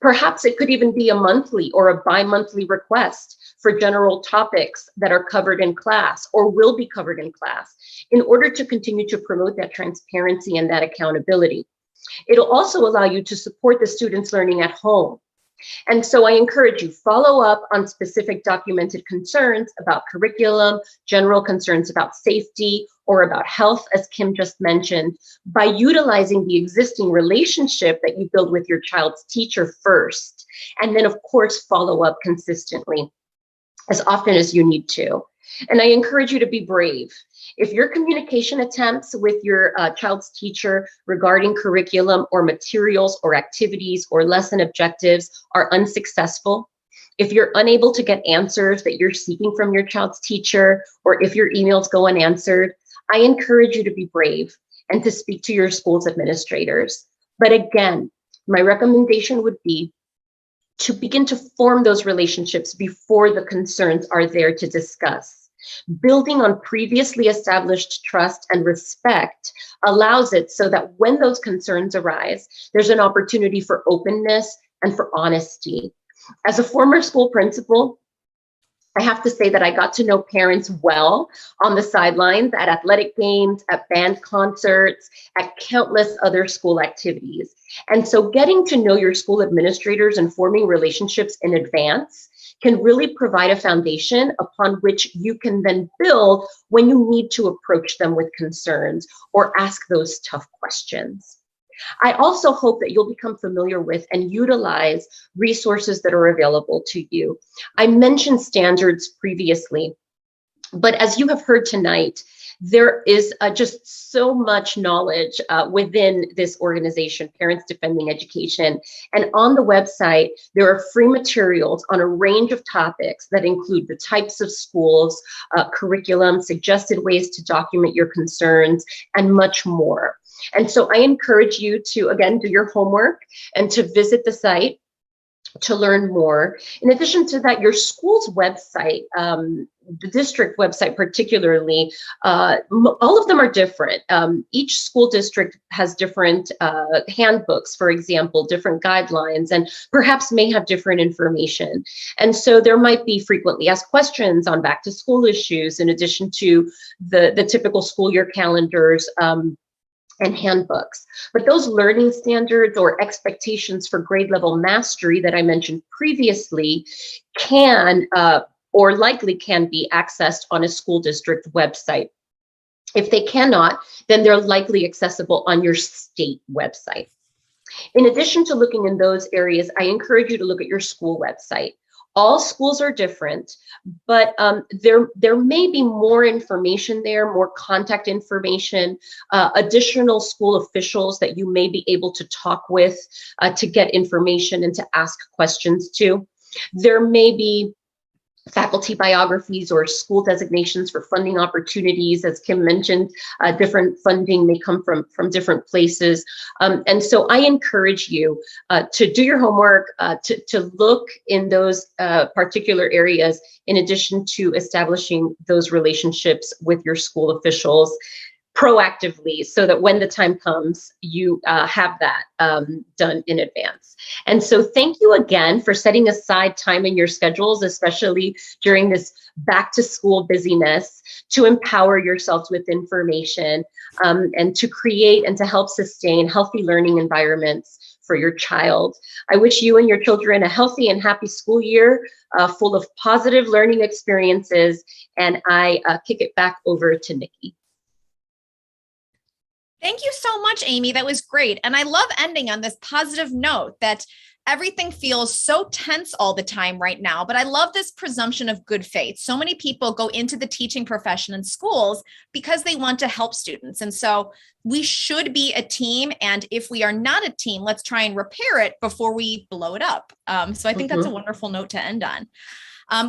Perhaps it could even be a monthly or a bi-monthly request for general topics that are covered in class or will be covered in class in order to continue to promote that transparency and that accountability. It'll also allow you to support the students learning at home. And so I encourage you, follow up on specific documented concerns about curriculum, general concerns about safety, or about health, as Kim just mentioned, by utilizing the existing relationship that you build with your child's teacher first. And then, of course, follow up consistently as often as you need to. And I encourage you to be brave. If your communication attempts with your child's teacher regarding curriculum or materials or activities or lesson objectives are unsuccessful, if you're unable to get answers that you're seeking from your child's teacher, or if your emails go unanswered, I encourage you to be brave and to speak to your school's administrators. But again, my recommendation would be to begin to form those relationships before the concerns are there to discuss. Building on previously established trust and respect allows it so that when those concerns arise, there's an opportunity for openness and for honesty. As a former school principal, I have to say that I got to know parents well on the sidelines, at athletic games, at band concerts, at countless other school activities. And so getting to know your school administrators and forming relationships in advance can really provide a foundation upon which you can then build when you need to approach them with concerns or ask those tough questions. I also hope that you'll become familiar with and utilize resources that are available to you. I mentioned standards previously, but as you have heard tonight, there is just so much knowledge within this organization, Parents Defending Education. And on the website, there are free materials on a range of topics that include the types of schools, curriculum, suggested ways to document your concerns, and much more. And so I encourage you to, again, do your homework and to visit the site to learn more. In addition to that, your school's website, the district website particularly, all of them are different. Each school district has different handbooks, for example, different guidelines, and perhaps may have different information. And so there might be frequently asked questions on back to school issues, in addition to the typical school year calendars, and handbooks. But those learning standards or expectations for grade level mastery that I mentioned previously can or likely can be accessed on a school district website. If they cannot, then they're likely accessible on your state website. In addition to looking in those areas, I encourage you to look at your school website. All schools are different, but there may be more information there, more contact information, additional school officials that you may be able to talk with to get information and to ask questions to. There may be faculty biographies or school designations for funding opportunities. As Kim mentioned, different funding may come from different places. And so I encourage you to do your homework, to look in those particular areas, in addition to establishing those relationships with your school officials proactively, so that when the time comes, you have that done in advance. And so thank you again for setting aside time in your schedules, especially during this back to school busyness, to empower yourselves with information and to create and to help sustain healthy learning environments for your child. I wish you and your children a healthy and happy school year full of positive learning experiences. And I kick it back over to Nikki. Thank you so much, Amy. That was great. And I love ending on this positive note that everything feels so tense all the time right now. But I love this presumption of good faith. So many people go into the teaching profession in schools because they want to help students. And so we should be a team. And if we are not a team, let's try and repair it before we blow it up. So I think that's a wonderful note to end on.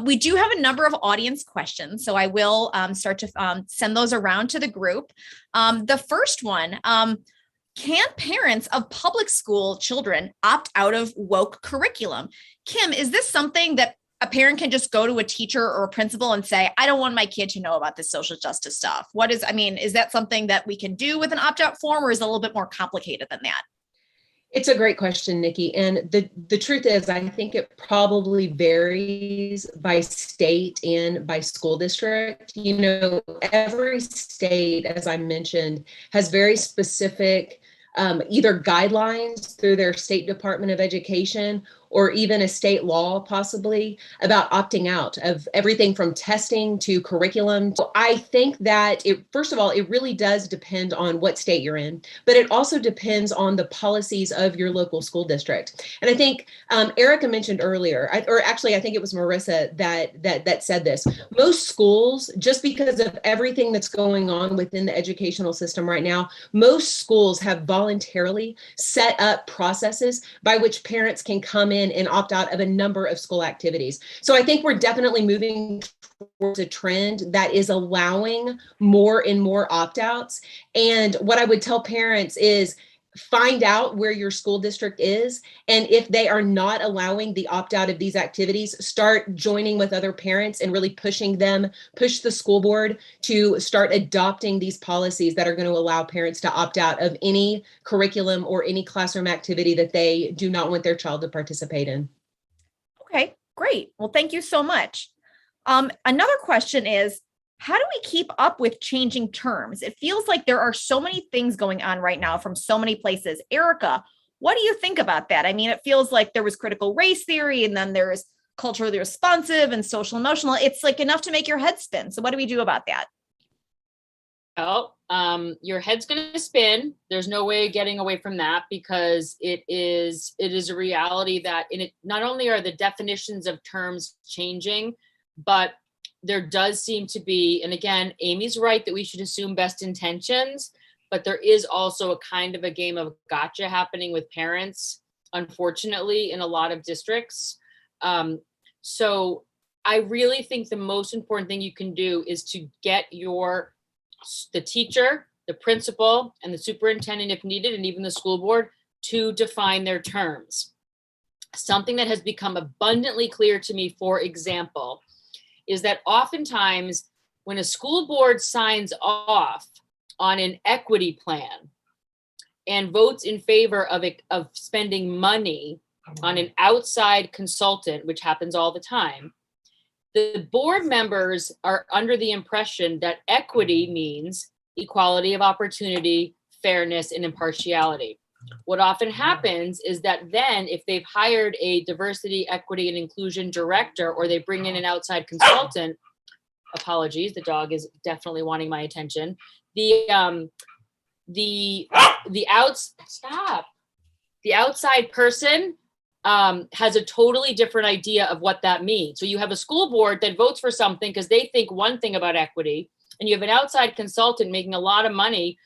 We do have a number of audience questions, so I will start to send those around to the group. The first one, can parents of public school children opt out of woke curriculum? Kim, is this something that a parent can just go to a teacher or a principal and say, I don't want my kid to know about this social justice stuff? Is that something that we can do with an opt-out form, or is it a little bit more complicated than that? It's a great question, Nikki. And the truth is, I think it probably varies by state and by school district. You know, every state, as I mentioned, has very specific either guidelines through their state Department of Education or even a state law possibly about opting out of everything from testing to curriculum. So I think that first of all, it really does depend on what state you're in, but it also depends on the policies of your local school district. And I think Erica mentioned earlier, I think it was Marissa that said this. Most schools, just because of everything that's going on within the educational system right now, most schools have voluntarily set up processes by which parents can come in and opt out of a number of school activities. So I think we're definitely moving towards a trend that is allowing more and more opt-outs. And what I would tell parents is find out where your school district is. And if they are not allowing the opt-out of these activities, start joining with other parents and really push the school board to start adopting these policies that are going to allow parents to opt out of any curriculum or any classroom activity that they do not want their child to participate in. Okay, great. Well, thank you so much. Another question is, how do we keep up with changing terms? It feels like there are so many things going on right now from so many places. Erica, what do you think about that? I mean, it feels like there was critical race theory, and then there's culturally responsive and social emotional. It's like enough to make your head spin. So what do we do about that? Well, your head's going to spin. There's no way of getting away from that, because it is a reality that not only are the definitions of terms changing, but there does seem to be, and again, Amy's right that we should assume best intentions, but there is also a kind of a game of gotcha happening with parents, unfortunately, in a lot of districts. So I really think the most important thing you can do is to get the teacher, the principal, and the superintendent, if needed, and even the school board, to define their terms. Something that has become abundantly clear to me, for example, is that oftentimes when a school board signs off on an equity plan and votes in favor of spending money on an outside consultant, which happens all the time, the board members are under the impression that equity means equality of opportunity, fairness, and impartiality. What often happens is that then if they've hired a diversity, equity, and inclusion director, or they bring in an outside consultant, apologies, the dog is definitely wanting my attention. The outside person has a totally different idea of what that means. So you have a school board that votes for something because they think one thing about equity, and you have an outside consultant making a lot of money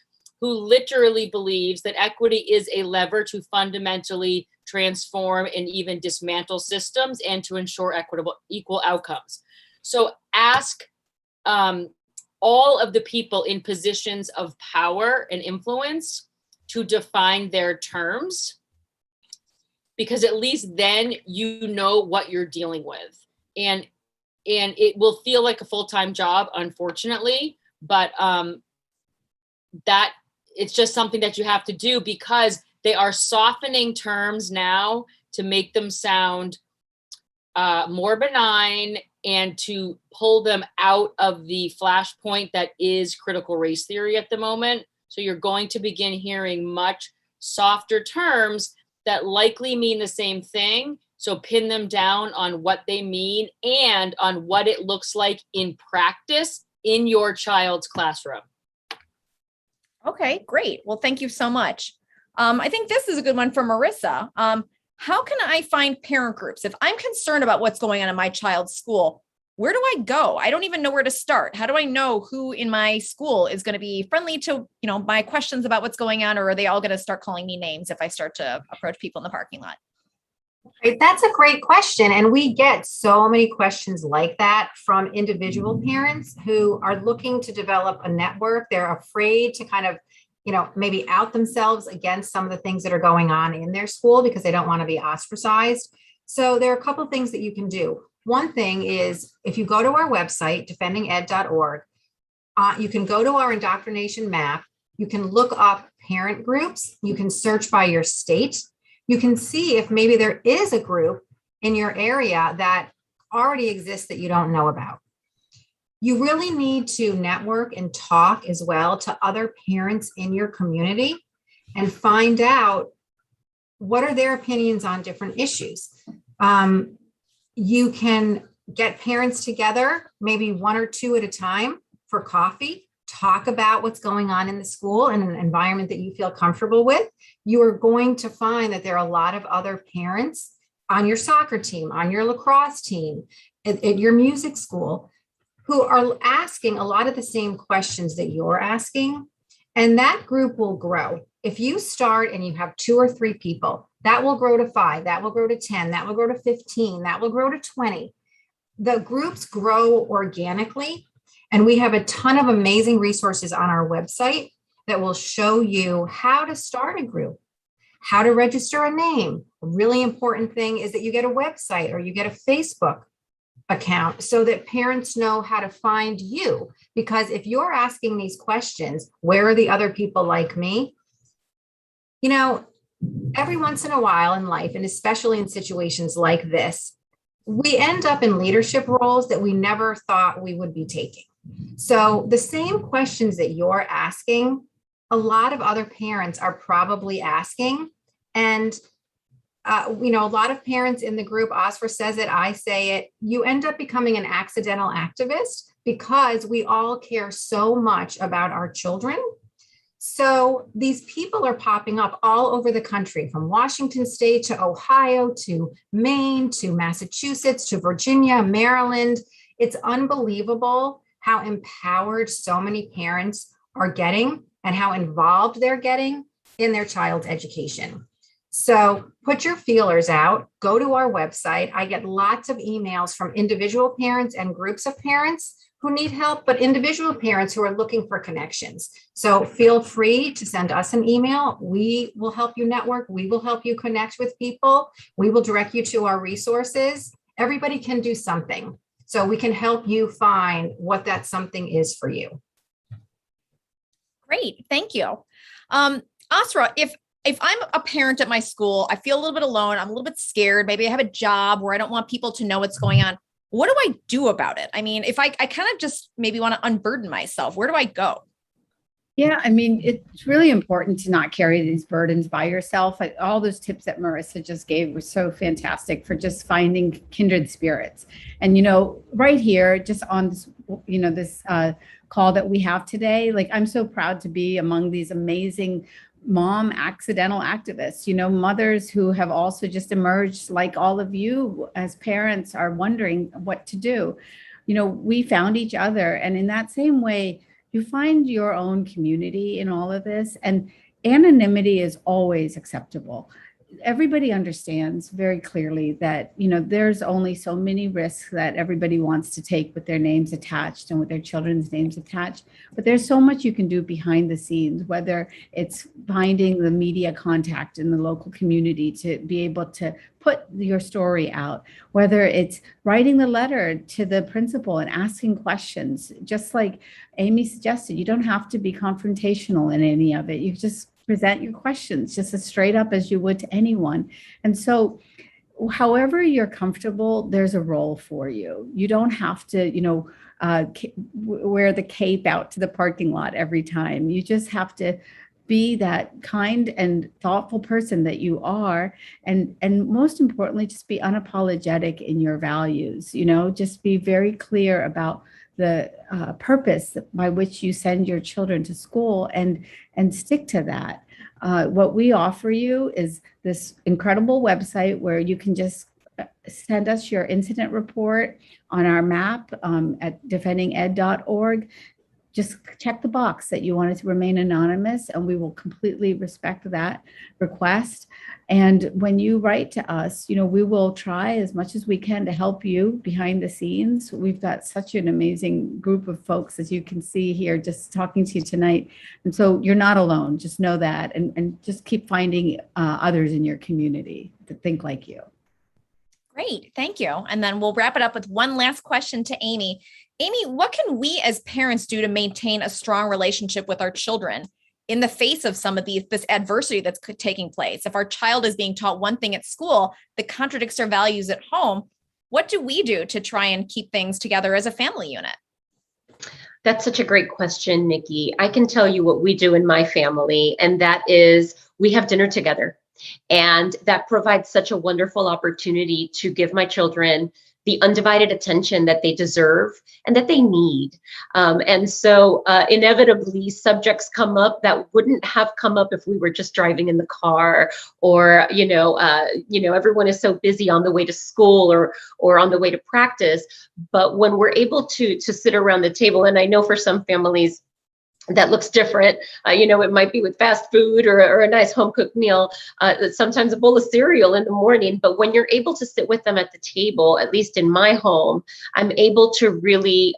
who literally believes that equity is a lever to fundamentally transform and even dismantle systems and to ensure equal outcomes. So ask all of the people in positions of power and influence to define their terms, because at least then you know what you're dealing with. And it will feel like a full-time job, unfortunately, but that it's just something that you have to do, because they are softening terms now to make them sound more benign and to pull them out of the flashpoint that is critical race theory at the moment. So you're going to begin hearing much softer terms that likely mean the same thing. So pin them down on what they mean and on what it looks like in practice in your child's classroom. Okay, great. Well, thank you so much. I think this is a good one for Marissa. How can I find parent groups? If I'm concerned about what's going on in my child's school, where do I go? I don't even know where to start. How do I know who in my school is going to be friendly to, my questions about what's going on, or are they all going to start calling me names if I start to approach people in the parking lot? Right, that's a great question. And we get so many questions like that from individual parents who are looking to develop a network. They're afraid to kind of, maybe out themselves against some of the things that are going on in their school because they don't want to be ostracized. So there are a couple of things that you can do. One thing is, if you go to our website, defendinged.org, you can go to our indoctrination map. You can look up parent groups. You can search by your state. You can see if maybe there is a group in your area that already exists that you don't know about. You really need to network and talk as well to other parents in your community and find out what are their opinions on different issues. You can get parents together, maybe one or two at a time, for coffee, talk about what's going on in the school in an environment that you feel comfortable with. You are going to find that there are a lot of other parents on your soccer team, on your lacrosse team, at your music school, who are asking a lot of the same questions that you're asking. And that group will grow. If you start and you have 2 or 3 people, that will grow to 5, that will grow to 10, that will grow to 15, that will grow to 20. The groups grow organically. And we have a ton of amazing resources on our website that will show you how to start a group, how to register a name. A really important thing is that you get a website or you get a Facebook account so that parents know how to find you. Because if you're asking these questions, where are the other people like me? Every once in a while in life, and especially in situations like this, we end up in leadership roles that we never thought we would be taking. So the same questions that you're asking, a lot of other parents are probably asking. And, a lot of parents in the group, Oscar says it, I say it, you end up becoming an accidental activist because we all care so much about our children. So these people are popping up all over the country, from Washington State to Ohio to Maine to Massachusetts to Virginia, Maryland. It's unbelievable how empowered so many parents are getting and how involved they're getting in their child's education. So put your feelers out, go to our website. I get lots of emails from individual parents and groups of parents who need help, but individual parents who are looking for connections. So feel free to send us an email. We will help you network. We will help you connect with people. We will direct you to our resources. Everybody can do something. So we can help you find what that something is for you. Great. Thank you. Asra, if I'm a parent at my school, I feel a little bit alone, I'm a little bit scared, maybe I have a job where I don't want people to know what's going on, what do I do about it? I mean, if I kind of just maybe want to unburden myself, where do I go? Yeah, I mean, it's really important to not carry these burdens by yourself. All those tips that Marissa just gave were so fantastic for just finding kindred spirits. And, right here, just on this, this call that we have today, like, I'm so proud to be among these amazing mom accidental activists, mothers who have also just emerged, like all of you as parents are wondering what to do. We found each other. And in that same way, you find your own community in all of this. And anonymity is always acceptable. everybody understands very clearly that, there's only so many risks that everybody wants to take with their names attached and with their children's names attached. But there's so much you can do behind the scenes, whether it's finding the media contact in the local community to be able to put your story out, whether it's writing the letter to the principal and asking questions, just like Amy suggested. You don't have to be confrontational in any of it. You just present your questions just as straight up as you would to anyone. And so however you're comfortable, there's a role for you. You don't have to, wear the cape out to the parking lot every time. You just have to be that kind and thoughtful person that you are. And most importantly, just be unapologetic in your values, just be very clear about the purpose by which you send your children to school and stick to that. What we offer you is this incredible website where you can just send us your incident report on our map at defendinged.org. Just check the box that you want it to remain anonymous, and we will completely respect that request. And when you write to us, we will try as much as we can to help you behind the scenes. We've got such an amazing group of folks, as you can see here, just talking to you tonight. And so you're not alone. Just know that, and just keep finding others in your community that think like you. Great. Thank you. And then we'll wrap it up with one last question to Amy. Amy, what can we as parents do to maintain a strong relationship with our children in the face of some of this adversity that's taking place? If our child is being taught one thing at school that contradicts their values at home, what do we do to try and keep things together as a family unit? That's such a great question, Nikki. I can tell you what we do in my family, and that is we have dinner together. And that provides such a wonderful opportunity to give my children the undivided attention that they deserve and that they need. And so inevitably subjects come up that wouldn't have come up if we were just driving in the car, or, everyone is so busy on the way to school or on the way to practice. But when we're able to sit around the table, and I know for some families, that looks different. It might be with fast food or a nice home cooked meal, sometimes a bowl of cereal in the morning. But when you're able to sit with them at the table, at least in my home, I'm able to really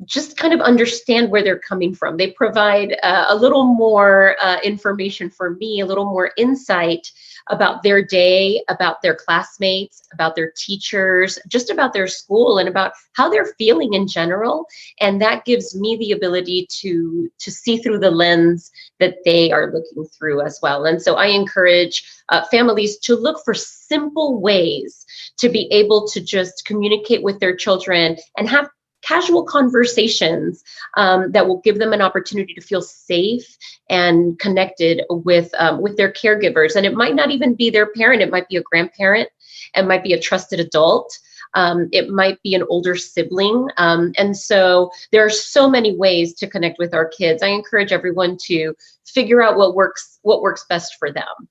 just kind of understand where they're coming from. They provide a little more information for me, a little more insight about their day, about their classmates, about their teachers, just about their school, and about how they're feeling in general. And that gives me the ability to see through the lens that they are looking through as well. And so I encourage families to look for simple ways to be able to just communicate with their children and have casual conversations that will give them an opportunity to feel safe and connected with their caregivers. And it might not even be their parent. It might be a grandparent. It might be a trusted adult. It might be an older sibling. And so there are so many ways to connect with our kids. I encourage everyone to figure out what works best for them.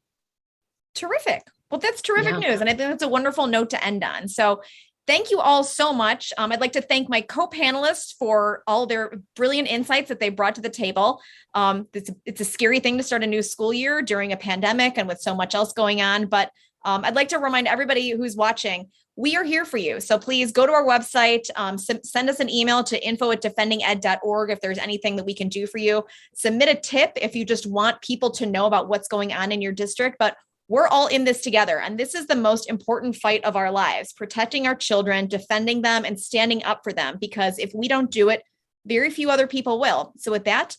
Terrific. Well, that's terrific news. And I think that's a wonderful note to end on. So thank you all so much. I'd like to thank my co-panelists for all their brilliant insights that they brought to the table. It's a scary thing to start a new school year during a pandemic and with so much else going on. But I'd like to remind everybody who's watching, we are here for you. So please go to our website, send us an email to info@defendinged.org if there's anything that we can do for you. Submit a tip if you just want people to know about what's going on in your district. But we're all in this together. And this is the most important fight of our lives, protecting our children, defending them, and standing up for them. Because if we don't do it, very few other people will. So with that,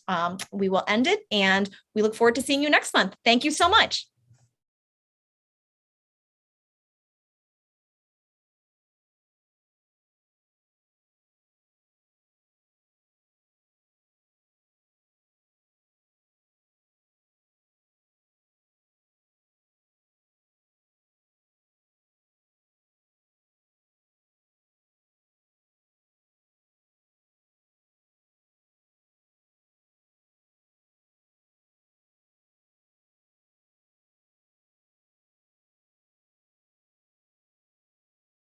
we will end it. And we look forward to seeing you next month. Thank you so much.